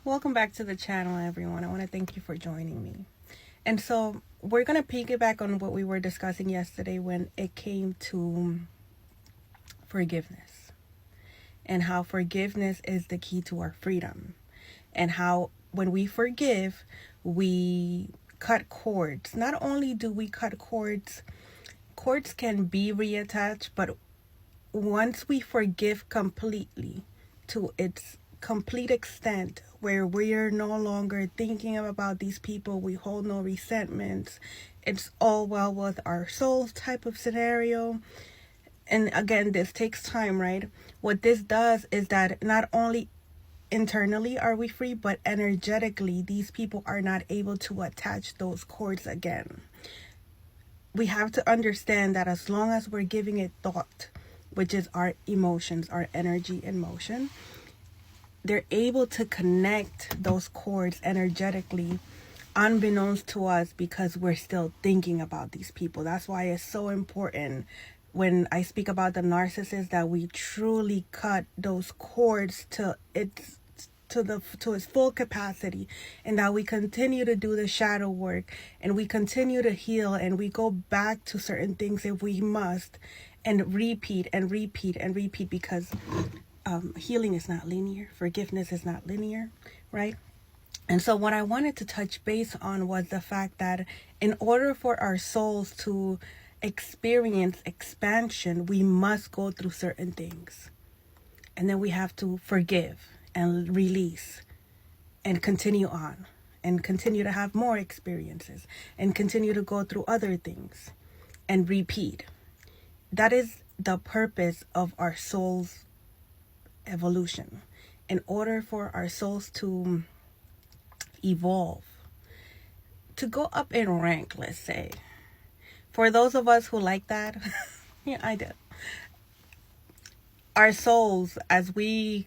Welcome back to the channel, everyone. I want to thank you for joining me. And so we're going to piggyback on what we were discussing yesterday when it came to forgiveness and how forgiveness is the key to our freedom, and how when we forgive, we cut cords. Not only do we cut cords, cords can be reattached, but once we forgive completely to its complete extent, where we're no longer thinking about these people, we hold no resentments, it's all well with our souls type of scenario. And again, this takes time, right? What this does is that not only internally are we free, but energetically these people are not able to attach those cords again. We have to understand that as long as we're giving it thought, which is our emotions, our energy and motion, they're able to connect those cords energetically unbeknownst to us because we're still thinking about these people. That's why it's so important when I speak about the narcissist that we truly cut those cords to its full capacity, and that we continue to do the shadow work and we continue to heal and we go back to certain things if we must, and repeat and repeat and repeat, because healing is not linear. Forgiveness is not linear, right? And so what I wanted to touch base on was the fact that in order for our souls to experience expansion, we must go through certain things. And then we have to forgive and release and continue on and continue to have more experiences and continue to go through other things and repeat. That is the purpose of our soul's evolution. In order for our souls to evolve, to go up in rank, let's say, for those of us who like that, yeah, I do. Our souls, as we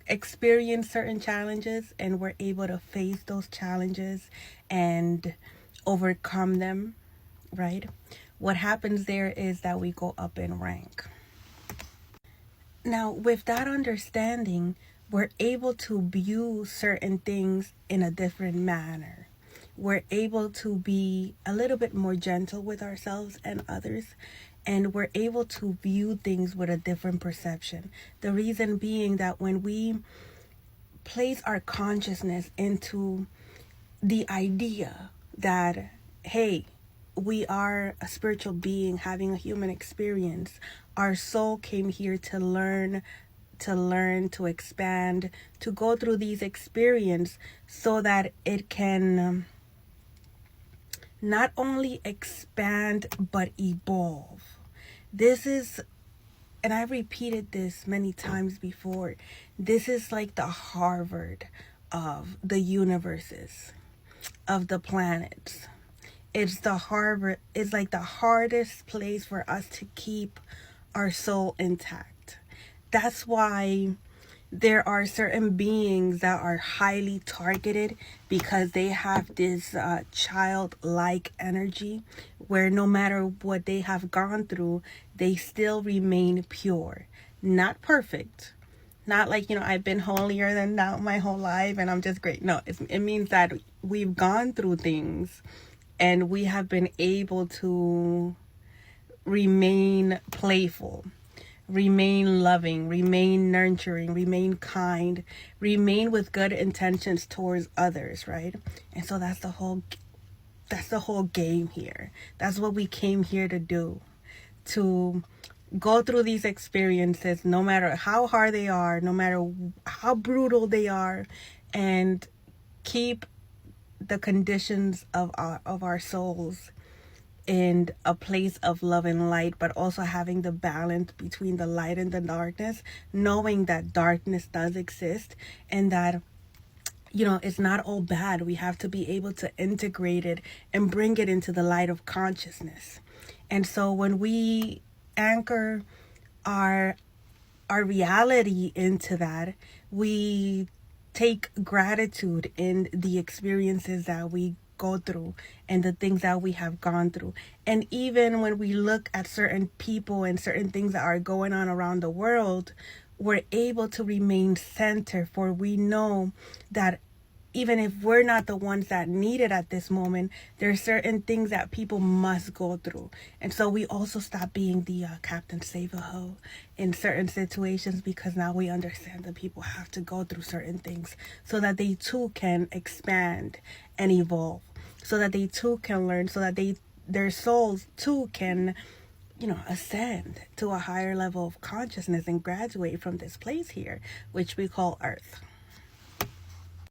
experience certain challenges and we're able to face those challenges and overcome them, right? What happens there is that we go up in rank. Now, with that understanding, we're able to view certain things in a different manner. We're able to be a little bit more gentle with ourselves and others, and we're able to view things with a different perception. The reason being that when we place our consciousness into the idea that, hey, we are a spiritual being having a human experience. Our soul came here to learn, to expand, to go through these experiences so that it can not only expand but evolve. This is, and I've repeated this many times before, this is like the Harvard of the universes, of the planets. It's like the hardest place for us to keep our soul intact. That's why there are certain beings that are highly targeted, because they have this childlike energy where no matter what they have gone through, they still remain pure. Not perfect. Not like, I've been holier than thou my whole life and I'm just great. No, it means that we've gone through things and we have been able to remain playful, remain loving, remain nurturing, remain kind, remain with good intentions towards others, right? And so that's the whole game here. That's what we came here to do. To go through these experiences, no matter how hard they are, no matter how brutal they are, and keep the conditions of our souls in a place of love and light, but also having the balance between the light and the darkness, knowing that darkness does exist and that it's not all bad. We have to be able to integrate it and bring it into the light of consciousness. And so when we anchor our reality into that, we take gratitude in the experiences that we go through and the things that we have gone through. And even when we look at certain people and certain things that are going on around the world, we're able to remain centered, for we know that even if we're not the ones that need it at this moment, there are certain things that people must go through. And so we also stop being the Captain Save-A-Ho in certain situations, because now we understand that people have to go through certain things so that they too can expand and evolve, so that they too can learn, so that their souls too can, ascend to a higher level of consciousness and graduate from this place here, which we call Earth.